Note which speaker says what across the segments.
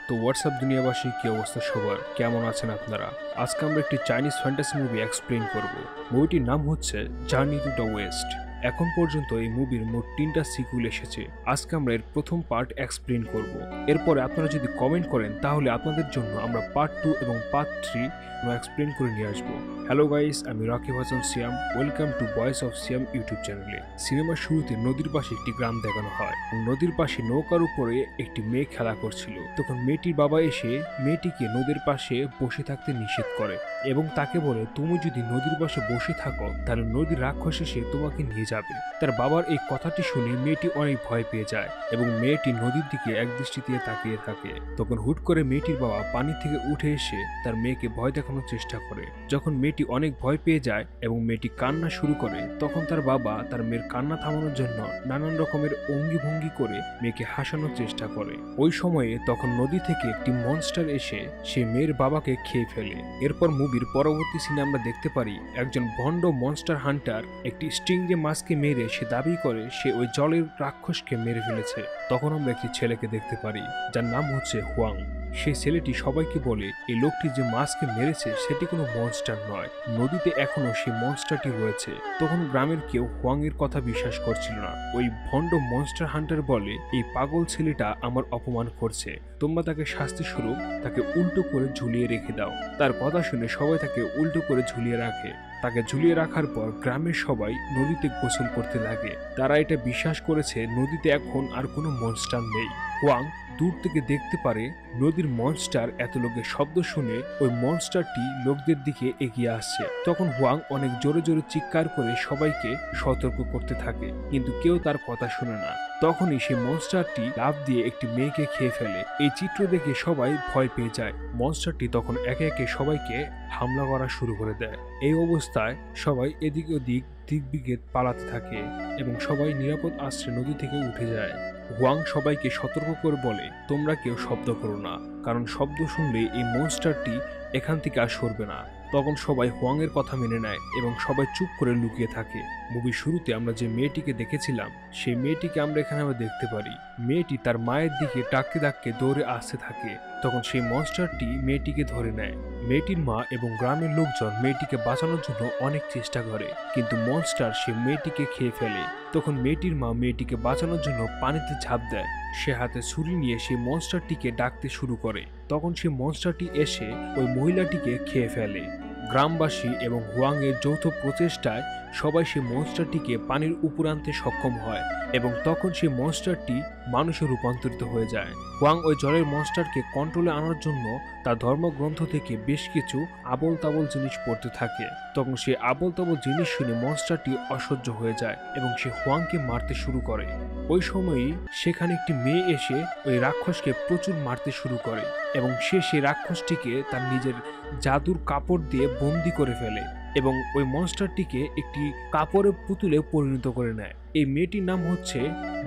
Speaker 1: তো হোয়াটসঅ্যাপ দুনিয়াবাসী, কি অবস্থা সবার, কেমন আছেন আপনারা? আজকে আমরা একটি চাইনিজ ফ্যান্টাসি মুভি এক্সপ্লেইন করব। মুভিটির নাম হচ্ছে জার্নি টু দ্য ওয়েস্ট। এখন পর্যন্ত এই মুভির মোট 3টা সিকুয়েল এসেছে। আজকে আমরা এর প্রথম পার্ট এক্সপ্লেইন করব। এরপরে আপনারা যদি কমেন্ট করেন তাহলে আপনাদের জন্য আমরা পার্ট 2 এবং পার্ট 3 এক্সপ্লেইন করে নিয়ে আসবো। হ্যালো গাইস, আমি Rakib Hasan Siam. Welcome to voice of Siam YouTube চ্যানেলে। সিনেমার শুরুতে নদীর পাশে একটি গ্রাম দেখানো হয়। নদীর পাশে নৌকার উপরে একটি মেয়ে খেলা করছিল। তখন মেয়েটির বাবা এসে মেয়েটিকে নদীর পাশে বসে থাকতে নিষেধ করে এবং তাকে বলে, তুমি যদি নদীর পাশে বসে থাকো তাহলে নদীর রাক্ষস এসে তোমাকে নিয়ে যাবে। তার বাবার এই কথাটি শুনে মেয়েটি অনেক ভয় পেয়ে যায় এবং মেয়েটি নদীর দিকে একদৃষ্টিতে তাকিয়ে থাকে। তখন হুট করে মেয়েটির বাবা পানি থেকে উঠে এসে তার মেয়েকে ভয় দেখানোর চেষ্টা করে। যখন মেয়েটি অনেক ভয় পেয়ে যায় এবং মেয়েটি কান্না শুরু করে, তখন তার বাবা তার মেয়ের কান্না থামানোর জন্য নানান রকমের অঙ্গি ভঙ্গি করে মেয়েকে হাসানোর চেষ্টা করে। ওই সময়ে তখন নদী থেকে একটি মনস্টার এসে সে মেয়ের বাবাকে খেয়ে ফেলে। এরপর মুভির পরবর্তী সিনে আমরা দেখতে পারি একজন ভণ্ড মনস্টার হান্টার একটি স্টিংরে মাছকে মেরে সে দাবি করে সে ওই জলের রাক্ষসকে মেরে ফেলেছে। তখন আমরা একটি ছেলেকে দেখতে পারি যার নাম হচ্ছে হুয়াং। সেই ছেলেটি সবাইকে বলে এই লোকটি যে মাছকে মেরেছে সেটি কোনো মনস্টার নয়, নদীতে এখনো সেই মনস্টারটি রয়েছে। তখন গ্রামের কেউ হুয়াং এর কথা বিশ্বাস করছিল না। ওই ভণ্ড মনস্টার হান্টার বলে, এই পাগল ছেলেটা আমার অপমান করছে, তোমরা তাকে শাস্তি স্বরূপ তাকে উল্টো করে ঝুলিয়ে রেখে দাও। তার কথা শুনে সবাই তাকে উল্টো করে ঝুলিয়ে রাখে। তাকে ঝুলিয়ে রাখার পর গ্রামের সবাই নদীতে গোসল করতে লাগে। তারা এটা বিশ্বাস করেছে নদীতে এখন আর কোনো মনস্টার নেই। হুয়াং দূর থেকে দেখতে পারে নদীর মনস্টার এত লোকের শব্দ শুনে ওই মনস্টারটি লোকদের দিকে এগিয়ে আসছে। তখন হুয়াং অনেক জোরে জোরে চিৎকার করে সবাইকে সতর্ক করতে থাকে, কিন্তু কেউ তার কথা শুনে না। তখনই সেই মনস্টারটি লাফ দিয়ে একটি মেয়েকে খেয়ে ফেলে। এই চিত্র দেখে সবাই ভয় পেয়ে যায়। মনস্টারটি তখন একে একে সবাইকে হামলা করা শুরু করে দেয়। এই অবস্থায় সবাই এদিক ওদিক দিক পালাতে থাকে এবং সবাই নিরাপদ আশ্রয়ে নদী থেকে উঠে যায়। হুয়াং সবাইকে সতর্ক করে বলে, তোমরা কেউ শব্দ করো না, কারণ শব্দ শুনলে এই মনস্টারটি এখান থেকে আর সরবে না। তখন সবাই হুয়াং এর কথা মেনে নেয় এবং সবাই চুপ করে লুকিয়ে থাকে। মুভির শুরুতে আমরা যে মেয়েটিকে দেখেছিলাম সেই মেয়েটিকে আমরা এখানে দেখতে পারি। মেয়েটি তার মায়ের দিকে ডাকতে ডাকতে দৌড়ে আসতে থাকে। তখন সেই মনস্টারটি মেয়েটিকে ধরে নেয়। মেয়েটির মা এবং গ্রামের লোকজন মেয়েটিকে বাঁচানোর জন্য অনেক চেষ্টা করে, কিন্তু মনস্টার সে মেয়েটিকে খেয়ে ফেলে। তখন মেয়েটির মা মেয়েটিকে বাঁচানোর জন্য পানিতে ঝাঁপ দেয়। সে হাতে ছুরি নিয়ে সেই মনস্টারটিকে ডাকতে শুরু করে। তখন সেই মনস্টারটি এসে ওই মহিলাটিকে খেয়ে ফেলে। গ্রামবাসী এবং হুয়াং এর যৌথ প্রচেষ্টায় সবাই সেই মনস্টারটিকে পানির উপর আনতে সক্ষম হয় এবং তখন সেই মনস্টারটি মানুষে রূপান্তরিত হয়ে যায়। হুয়াং ওই জলের মনস্টারকে কন্ট্রোলে আনার জন্য তার ধর্মগ্রন্থ থেকে বেশ কিছু আবল তাবল জিনিস পড়তে থাকে। তখন সেই আবল তাবল জিনিস শুনে মনস্টারটি অসহ্য হয়ে যায় এবং সে হুয়াংকে মারতে শুরু করে। ওই সময়ই সেখানে একটি মেয়ে এসে ওই রাক্ষসকে প্রচুর মারতে শুরু করে এবং সে সেই রাক্ষসটিকে তার নিজের জাদুর কাপড় দিয়ে বন্দি করে ফেলে এবং ওই মনস্টারটিকে একটি কাপড়ের পুতুলে পরিণত করে নেয়। এই মেয়েটির নাম হচ্ছে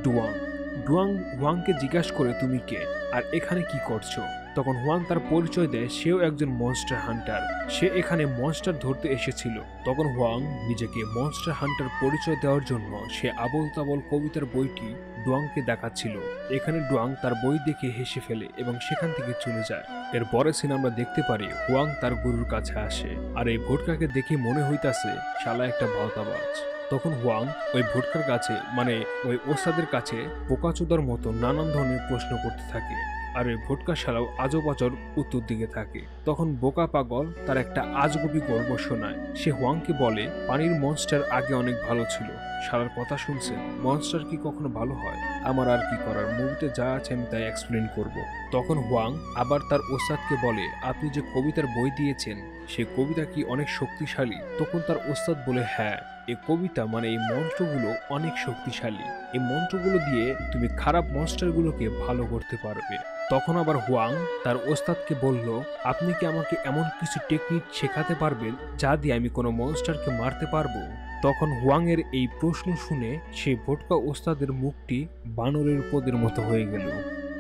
Speaker 1: ডুয়াং। ডুয়াং হুয়াংকে জিজ্ঞাসা করে, তুমি কে আর এখানে কি করছো? তখন হুয়াং তার পরিচয় দেয় সেও একজন মনস্টার হান্টার। সে এখানে মনস্টার ধরতে এসেছিল। তখন হুয়াং নিজেকে মনস্টার হান্টার পরিচয় দেওয়ার জন্য সে আবল তাবল কবিতার বইটি ডুয়াংকে দেখাচ্ছিল। এখানে ডুয়াং তার বই দেখে হেসে ফেলে এবং সেখান থেকে চলে যায়। এর পরের সিনে আমরা দেখতে পারি হুয়াং তার গুরুর কাছে আসে, আর এই ভোটকাকে দেখে মনে হইতাছে শালা একটা ভাওতাবাজ। তখন হুয়াং ওই ভোটকার কাছে মানে ওই ওস্তাদের কাছে বোকাচোদার মতো নানান ধরনের প্রশ্ন করতে থাকে, আর ওই ভোটকা শালাও আজব আজব উত্তর দিকে থাকে। তখন বোকা পাগল তার একটা আজগুবি গল্প শোনায়। সে হুয়াংকে বলে, পানির মনস্টার আগে অনেক ভালো ছিল। শালার কথা শুনছেন, মনস্টার কি কখনো ভালো হয়? আমার আর কি করার, মুভিতে যা আছে আমি তাই এক্সপ্লেন করব। তখন হুয়াং আবার তার ওস্তাদকে বলে, আপনি যে কবিতার বই দিয়েছেন সে কবিতা কি অনেক শক্তিশালী? তখন তার ওস্তাদ বলে, হ্যাঁ, এই কবিতা মানে এই মন্ত্রগুলো অনেক শক্তিশালী। এই মন্ত্রগুলো দিয়ে তুমি খারাপ মনস্টারগুলোকে ভালো করতে পারবে। তখন আবার হুয়াং তার ওস্তাদকে বলল, আপনি কি আমাকে এমন কিছু টেকনিক শেখাতে পারবেন যা দিয়ে আমি কোনো মনস্টারকে মারতে পারবো? তখন হুয়াং এর এই প্রশ্ন শুনে সেই ভোটকা ওস্তাদের মুখটি বানরের পদের মতো হয়ে গেল।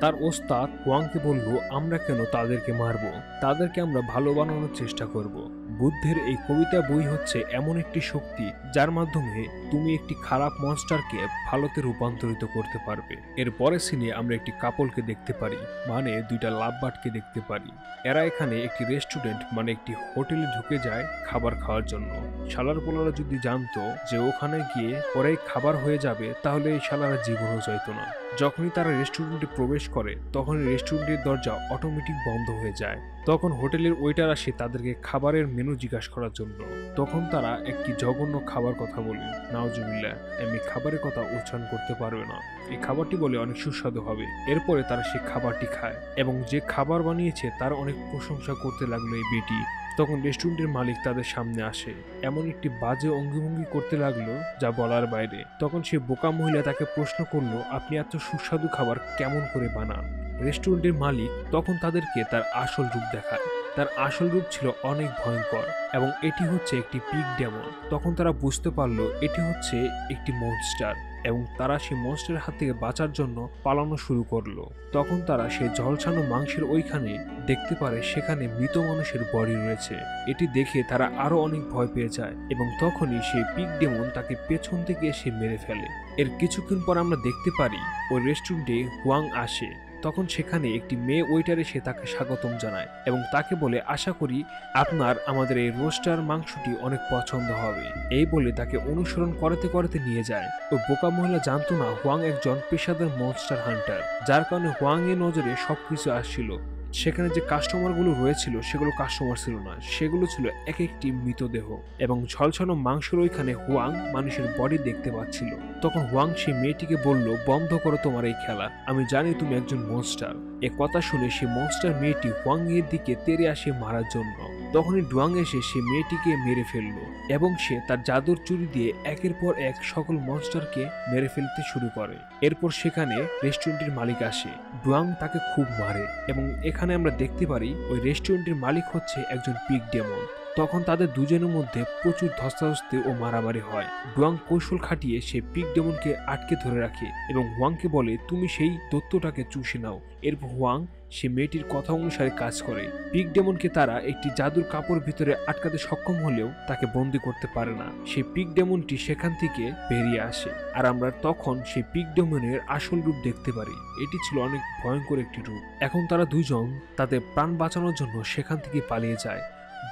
Speaker 1: তার ওস্তাদ হুয়াংকে বলল, আমরা কেন তাদেরকে মারবো, তাদেরকে আমরা ভালো বানানোর চেষ্টা করব। বুদ্ধের এই কবিতা বই হচ্ছে এমন একটি শক্তি যার মাধ্যমে তুমি একটি খারাপ মনস্টারকে ভালোতে রূপান্তরিত করতে পারবে। এর পরের সিনে আমরা একটি কাপলকে দেখতে পারি, মানে দুইটা লাভবার্ডকে দেখতে পারি। এরা এখানে একটি রেস্টুরেন্ট মানে একটি হোটেলে ঢুকে যায় খাবার খাওয়ার জন্য। শালার পোলারা যদি জানতো যে ওখানে গিয়ে ওরাই খাবার হয়ে যাবে তাহলে এই শালারা জীবনও চাইতো না। যখনই তারা রেস্টুরেন্টে প্রবেশ করে তখন রেস্টুরেন্টের দরজা অটোমেটিক বন্ধ হয়ে যায়। তখন হোটেলের ওয়েটার আসে তাদেরকে খাবারের মেনু জিজ্ঞাসা করার জন্য। তখন তারা একটি জঘন্য খাবার কথা বলে, নাউজুবিল্লাহ, আমি খাবারের কথা উচ্চারণ করতে পারবে না, এই খাবারটি বলে অনেক সুস্বাদু হবে। এরপরে তারা সেই খাবারটি খায় এবং যে খাবার বানিয়েছে তার অনেক প্রশংসা করতে লাগলো এই বেটি। তখন রেস্টুরেন্টের মালিক তাদের সামনে আসে, এমন একটি বাজে অঙ্গভঙ্গি করতে লাগলো যা বলার বাইরে। তখন সে বোকা মহিলা তাকে প্রশ্ন করলো, আপনি এত সুস্বাদু খাবার কেমন করে বানান? রেস্টুরেন্টের মালিক তখন তাদেরকে তার আসল রূপ দেখায়। তার আসল রূপ ছিল অনেক ভয়ঙ্কর এবং এটি হচ্ছে একটি পিগ ডেমন। তখন তারা বুঝতে পারলো এটি হচ্ছে একটি মনস্টার এবং তারা সেই মনস্টারের হাত থেকে বাঁচার জন্য পালানো শুরু করলো। তখন তারা সেই ঝলসানো মাংসের ওইখানে দেখতে পারে সেখানে মৃত মানুষের বডি রয়েছে। এটি দেখে তারা আরো অনেক ভয় পেয়ে যায় এবং তখনই সেই পিগ ডেমন তাকে পেছন থেকে এসে মেরে ফেলে। এর কিছুক্ষণ পর আমরা দেখতে পারি ওই রেস্টুরেন্টে হুয়াং আসে। তখন সেখানে একটি মেয়ে ওয়েটার এসে তাকে স্বাগতম জানায় এবং তাকে বলে, আশা করি আপনার আমাদের এই রোস্টার মাংসটি অনেক পছন্দ হবে। এই বলে তাকে অনুসরণ করতে করতে নিয়ে যায়। ও বোকা মহিলা জানতো না হুয়াং একজন পেশাদার মনস্টার হান্টার, যার কারণে হুয়াং এর নজরে সবকিছু আসছিল। সেখানে যে কাস্টমারগুলো রয়েছিল সেগুলো কাস্টমার ছিল না, সেগুলো ছিল এক একটি মৃতদেহ এবং ঝলসানো মাংসের ওইখানে হুয়াং মানুষের বডি দেখতে পাচ্ছিল। তখন হুয়াং সেই মেয়েটিকে বলল, বন্ধ করো তোমার এই খেলা, আমি জানি তুমি একজন মনস্টার। এ কথা শুনে সেই মনস্টার মেয়েটি হুয়াং এর দিকে তেড়ে আসে মারার জন্য। তখনই ডুয়াং এসে সে মেয়েটিকে মেরে ফেললো এবং সে তার জাদুর চুরি দিয়ে একের পর এক সকল মনস্টারকে মেরে ফেলতে শুরু করে। এরপর সেখানে রেস্টুরেন্টের মালিক আসে, ডুয়াং তাকে খুব মারে এবং এখানে আমরা দেখতে পারি ওই রেস্টুরেন্টের মালিক হচ্ছে একজন পিগ ডেমন। তখন তাদের দুজনের মধ্যে প্রচুর ধস্তাধস্তি ও মারামারি হয়। ডুয়াং কৌশল খাটিয়ে সে পিগ ডেমনকে আটকে ধরে রাখে এবং হুয়াংকে বলে, তুমি সেই দত্তটাকে চুষে নাও। এরপর হুয়াং সে মেয়েটির কথা অনুসারে কাজ করে। পিগ ডেমনকে তারা একটি জাদুর কাপড় ভিতরে আটকাতে সক্ষম হলেও তাকে বন্দি করতে পারে না। সেই পিগ ডেমনটি সেখান থেকে বেরিয়ে আসে আর আমরা তখন সেই পিগ ডেমনের আসল রূপ দেখতে পারি। এটি ছিল অনেক ভয়ঙ্কর একটি রূপ। এখন তারা দুইজন তাদের প্রাণ বাঁচানোর জন্য সেখান থেকে পালিয়ে যায়।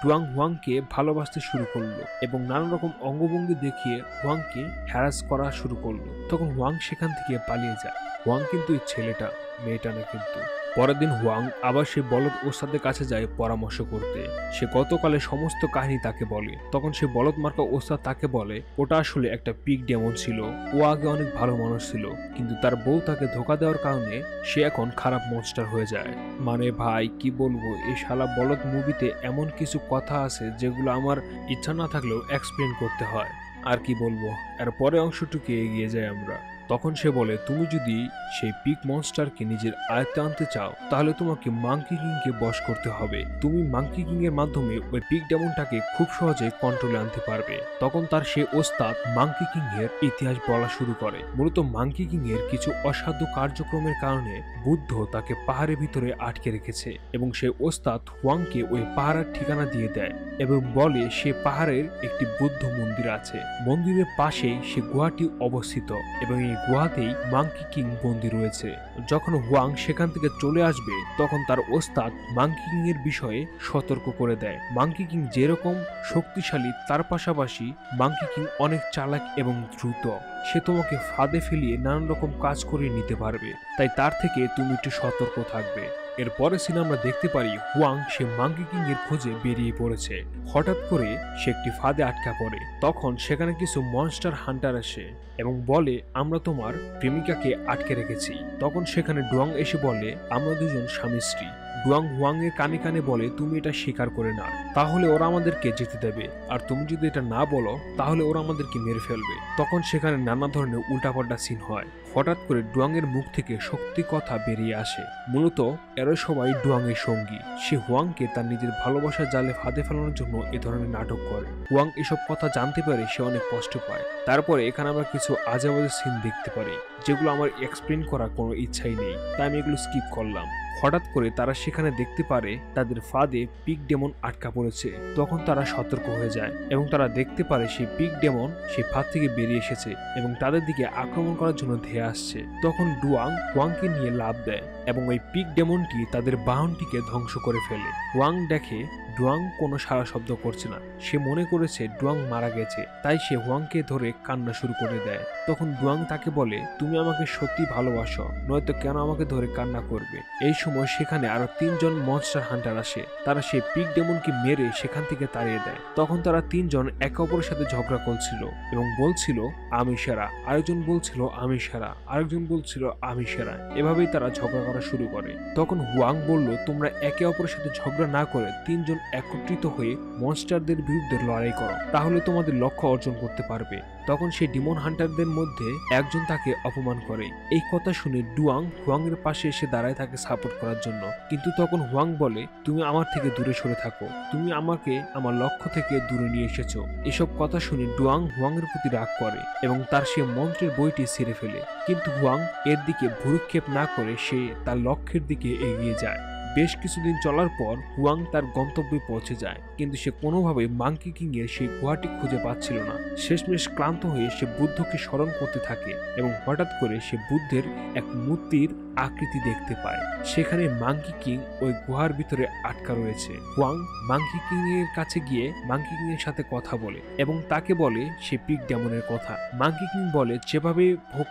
Speaker 1: ডুয়াং হুয়াংকে ভালোবাসতে শুরু করলো এবং নানা রকম অঙ্গভঙ্গি দেখিয়ে হুয়াংকে হ্যারাস করা শুরু করলো। তখন হুয়াং সেখান থেকে পালিয়ে যায়। হুয়াং কিন্তু এই ছেলেটা, মেয়েটা না কিন্তু। পরের দিন হুয়াং আবার সে বলদ ওস্তাদের কাছে যায় পরামর্শ করতে। সে গতকালের সমস্ত কাহিনী তাকে বলে। তখন সে বলদ মার্কা ওস্তাদ তাকে বলে, ওটা আসলে একটা পিগ ডেমন ছিল। ও আগে অনেক ভালো মানুষ ছিল, কিন্তু তার বউ তাকে ধোকা দেওয়ার কারণে সে এখন খারাপ মনস্টার হয়ে যায়। মানে ভাই কি বলবো, এই শালা বলদ মুভিতে এমন কিছু কথা আছে যেগুলো আমার ইচ্ছা না থাকলেও এক্সপ্লেন করতে হয়। আর কি বলবো, এর পরে অংশটুকু এগিয়ে যাই আমরা। তখন সে বলে, তুমি যদি সেই পিগ মনস্টারকে নিজের আয়ত্তে আনতে চাও তাহলে তোমাকে মাঙ্কি কিংকে বশ করতে হবে। তুমি মাঙ্কি কিং এর মাধ্যমে ওই পিগ ডেমনটাকে খুব সহজে কন্ট্রোলে আনতে পারবে। তখন তার সে ওস্তাদ মাঙ্কি কিং এর ইতিহাস বলা শুরু করে। মূলত মাঙ্কি কিং এর কিছু অসাধ্য কার্যক্রমের কারণে বুদ্ধ তাকে পাহাড়ের ভিতরে আটকে রেখেছে এবং সে ওস্তাদ হুয়াংকে ওই পাহাড়ের ঠিকানা দিয়ে দেয় এবং বলে সে পাহাড়ের একটি বুদ্ধ মন্দির আছে। মন্দিরের পাশেই সে গুহাটি অবস্থিত এবং এই গুহাতেই মাঙ্কি কিং বন্দী রয়েছে। যখন হুয়াং সেখান থেকে চলে আসবে তখন তার ওস্তাদ মাঙ্কি কিং এর বিষয়ে সতর্ক করে দেয়। মাঙ্কি কিং যেরকম শক্তিশালী তার পাশাপাশি মাঙ্কি কিং অনেক চালাক এবং দ্রুত। সে তোমাকে ফাঁদে ফেলিয়ে নানান রকম কাজ করে নিতে পারবে, তাই তার থেকে তুমি একটু সতর্ক থাকবে। এর পরে সিনে আমরা দেখতে পারি হুয়াং সে মাঙ্কি কিং এর খোঁজে বেরিয়ে পড়েছে। হঠাৎ করে সে একটি ফাঁদে আটকা পড়ে। তখন সেখানে কিছু মনস্টার হান্টার আসে এবং বলে, আমরা তোমার প্রেমিকাকে আটকে রেখেছি। তখন সেখানে ডুয়াং এসে বলে, আমরা দুজন স্বামী স্ত্রী। ডুয়াং হুয়াং এর কানে কানে বলে, তুমি এটা স্বীকার করে না, তাহলে ওরা আমাদেরকে যেতে দেবে, আর তুমি যদি এটা না বলো তাহলে ওরা আমাদেরকে মেরে ফেলবে। তখন সেখানে নানা ধরনের উল্টাপাল্টা সিন হয়। হঠাৎ করে ডুয়াং এর মুখ থেকে সত্যি কথা বেরিয়ে আসে। মূলত এরা সবাই ডুয়াং এর সঙ্গী। সে হুয়াংকে তার নিজের ভালোবাসার জালে ফাঁদে ফেলানোর জন্য এ ধরনের নাটক করে। হুয়াং এসব কথা জানতে পারে, সে অনেক কষ্ট পায়। তারপরে এখানে আমরা কিছু আজে বাজে সিন দেখতে পারি যেগুলো আমার এক্সপ্লেন করার কোনো ইচ্ছাই নেই, তাই আমি এগুলো স্কিপ করলাম। হঠাৎ করে তারা সেখানে দেখতে পারে তাদের ফাঁদে পিগ ডেমন আটকা পড়েছে। তখন তারা সতর্ক হয়ে যায় এবং তারা দেখতে পারে সেই পিগ ডেমন সেই ফাঁদ থেকে বেরিয়ে এসেছে এবং তাদের দিকে আক্রমণ করার জন্য ধেয়ে আসছে। তখন ডুয়াং হুয়াংকে নিয়ে লাফ দেয় এবং ওই পিগ ডেমনটি তাদের বাহনটিকে ধ্বংস করে ফেলে। হুয়াং দেখে ডুয়াং কোনো সাড়া শব্দ করছে না। সে মনে করেছে ডুয়াং মারা গেছে, তাই সে হুয়াংকে ধরে কান্না শুরু করে দেয়। তখন ডুয়াং তাকে বলে, তুমি আমাকে সত্যি ভালোবাসো, নয়তো কেন আমাকে ধরে কান্না করবে। এই সময় সেখানে আরো 3 জন মনস্টার হান্টার আসে। তারা সেই পিগ ডেমনকে মেরে সেখান থেকে তাড়িয়ে দেয়। তখন তারা 3 জন একে অপরের সাথে ঝগড়া করছিল এবং বলছিল আমি সেরা, আরেকজন বলছিল আমি সেরা, আরেকজন বলছিল আমি সেরা। এভাবেই তারা ঝগড়া করা শুরু করে। তখন হুয়াং বলল, তোমরা একে অপরের সাথে ঝগড়া না করে 3 জন একত্রিত হয়ে মনস্টারদের বিরুদ্ধে লড়াই করো, তাহলে তোমাদের লক্ষ্য অর্জন করতে পারবে। তখন সেই ডিমন হান্টারদের মধ্যে একজন তাকে অপমান করে। এই কথা শুনে ডুয়াং হুয়াং এর পাশে এসে দাঁড়ায় তাকে সাপোর্ট করার জন্য। কিন্তু তখন হুয়াং বলে, তুমি আমার থেকে দূরে সরে থাকো, তুমি আমাকে আমার লক্ষ্য থেকে দূরে নিয়ে এসেছো। এসব কথা শুনে ডুয়াং হুয়াং এর প্রতি রাগ করে এবং তার সে মন্ত্রের বইটি ছিঁড়ে ফেলে। কিন্তু হুয়াং এর দিকে ভ্রুক্ষেপ না করে সে তার লক্ষ্যের দিকে এগিয়ে যায়। বেশ কিছুদিন চলার পর হুয়াং তার গন্তব্যে পৌঁছে যায়, কিন্তু সে কোনোভাবে মাঙ্কি কিং এর সেই গুহাটি খুঁজে পাচ্ছিল না। শেষমেশ ক্লান্ত হয়ে সে বুদ্ধকে স্মরণ করতে থাকে এবং হঠাৎ করে সে বুদ্ধের এক মূর্তির আকৃতি দেখতে পায়। সেখানে মাঙ্কি কিং ওই গুহার ভিতরে আটকা রয়েছে। হুয়াং মাঙ্কি কিং এর কাছে গিয়ে মাঙ্কি কিং এর সাথে কথা বলে এবং তাকে বলে সেই পিগ ডেমনের কথা। মাঙ্কি কিং বলে, যেভাবে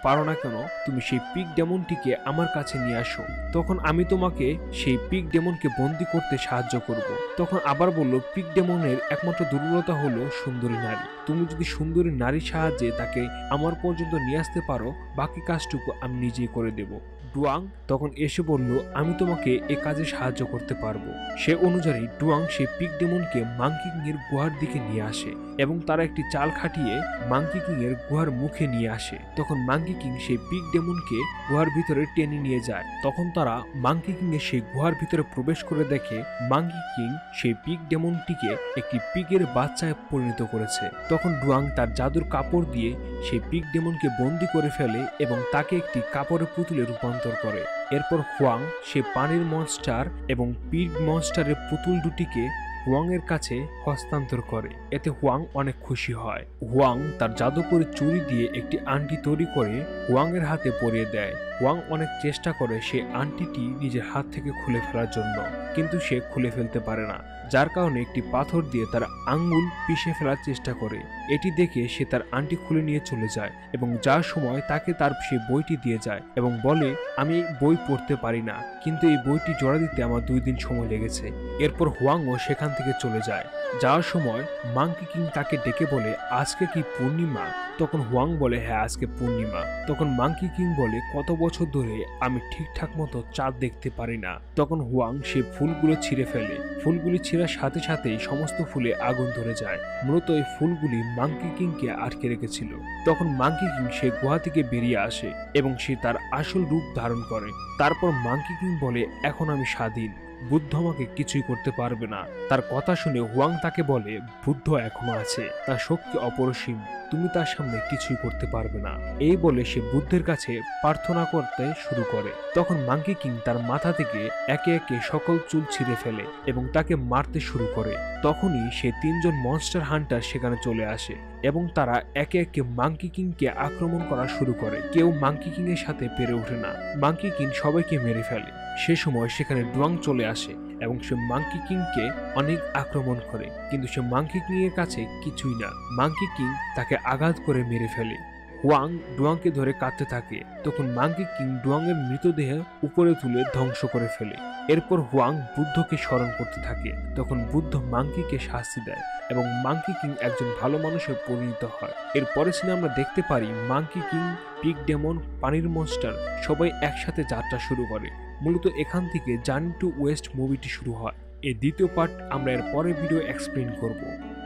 Speaker 1: পারো না কেন তুমি সেই পিগ ডেমনটিকে আমার কাছে নিয়ে আসো, তখন আমি তোমাকে সেই পিগ ডেমনকে বন্দী করতে সাহায্য করব। তখন আবার বলল, পিগ ডেমনের একমাত্র দুর্বলতা হলো সুন্দরী নারী। তুমি যদি সুন্দরী নারীর সাহায্যে তাকে আমার পর্যন্ত নিয়ে আসতে পারো, বাকি কাজটুকু আমি নিজেই করে দেব। ডুয়াং তখন এসে বলল, আমি তোমাকে এ কাজে সাহায্য করতে পারবো। সে অনুযায়ী ডুয়াং সেই পিগ ডেমনকে মাঙ্কি কিং এর গুহার দিকে নিয়ে আসে এবং তারা একটি চাল খাটিয়ে মাঙ্কি কিং এর গুহার মুখে নিয়ে আসে। তখন মাঙ্কি কিং সেই পিগ ডেমনকে গুহার ভিতরে টেনে নিয়ে যায়। তখন তারা মাঙ্কি কিং এর সেই গুহার ভিতরে প্রবেশ করে দেখে মাঙ্কি কিং সেই পিগ ডেমনটিকে একটি পিগের বাচ্চায় পরিণত করেছে। তখন ডুয়াং তার জাদুর কাপড় দিয়ে সেই পিগ ডেমনকে বন্দী করে ফেলে এবং তাকে একটি কাপড়ের পুতুলে রূপান্তর করে। এরপর হুয়াং সে পানির মনস্টার এবং পিগ মনস্টারের পুতুল দুটিকে হুয়াং এর কাছে হস্তান্তর করে। এতে হুয়াং অনেক খুশি হয়। হুয়াং তার জাদুকরি চুরি দিয়ে একটি আংটি তৈরি করে হুয়াং এর হাতে পরিয়ে দেয়। হুয়াং অনেক চেষ্টা করে সেই আংটিটি নিজের হাত থেকে খুলে ফেলার জন্য, কিন্তু সে খুলে ফেলতে পারে না, যার কারণে একটি পাথর দিয়ে তার আঙ্গুল পিষে ফেলার চেষ্টা করে। এটি দেখে সে তার আংটি খুলে নিয়ে চলে যায় এবং যার সময় তাকে তার সেই বইটি দিয়ে যায় এবং বলে, আমি বই পড়তে পারি না, কিন্তু এই বইটি জোড়া দিতে আমার 2 দিন সময় লেগেছে। এরপর হুয়াংও সেখান থেকে চলে যায়। যাওয়ার সময় মাঙ্কি কিং তাকে ডেকে বলে, আজকে কি পূর্ণিমা? তখন হুয়াং বলে, হ্যাঁ আজকে পূর্ণিমা। তখন মাঙ্কি কিং বলে, কত বছর ধরে আমি ঠিকঠাক মতো চাঁদ দেখতে পারি না। তখন হুয়াং সে ফুলগুলো ছিঁড়ে ফেলে। ফুলগুলি ছেঁড়ার সাথে সাথেই সমস্ত ফুলে আগুন ধরে যায়। মূলত এই ফুলগুলি মাঙ্কি কিংকে আটকে রেখেছিল। তখন মাঙ্কি কিং সে গুহা থেকে বেরিয়ে আসে এবং সে তার আসল রূপ ধারণ করে। তারপর মাঙ্কি কিং বলে, এখন আমি স্বাধীন, বুদ্ধ আমাকে কিছুই করতে পারবে না। তার কথা শুনে হুয়াং তাকে বলে, বুদ্ধ এখনো আছে, তার শক্তি অপরিসীম, তুমি তার সামনে কিছুই করতে পারবে না। এই বলে সে বুদ্ধের কাছে প্রার্থনা করতে শুরু করে। তখন মাঙ্কি কিং তার মাথা থেকে একে একে সকল চুল ছিঁড়ে ফেলে এবং তাকে মারতে শুরু করে। তখনই সে 3 জন মনস্টার হান্টার সেখানে চলে আসে এবং তারা একে একে মাঙ্কি কিংকে আক্রমণ করা শুরু করে। কেউ মাঙ্কি কিং এর সাথে পেরে ওঠে না। মাঙ্কি কিং সবাইকে মেরে ফেলে। সে সময় সেখানে ডুয়াং চলে আসে এবং সে মাঙ্কি কিংকে অনেক আক্রমণ করে, কিন্তু সে মাঙ্কি কিং এর কাছে কিছুই না। মাঙ্কি কিং তাকে আঘাত করে মেরে ফেলে। হুয়াং ডুয়াংকে ধরে কাঁদতে থাকে। তখন মাঙ্কি কিং ডুয়াং এর মৃতদেহ উপরে তুলে ধ্বংস করে ফেলে। এরপর হুয়াং বুদ্ধকে স্মরণ করতে থাকে। তখন বুদ্ধ মাঙ্কিকে শাস্তি দেয় এবং মাঙ্কি কিং একজন ভালো মানুষে পরিণত হয়। এরপরে সিনে আমরা দেখতে পারি মাঙ্কি কিং, পিগ ডেমন, পানির মনস্টার সবাই একসাথে যাত্রা শুরু করে। মূলত এখান থেকে জার্নি টু ওয়েস্ট মুভিটি শুরু হয়। এই দ্বিতীয় পার্ট আমরা এর পরের ভিডিও এক্সপ্লেইন করব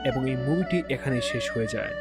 Speaker 1: এবং এই মুভিটি এখানে শেষ হয়ে যায়।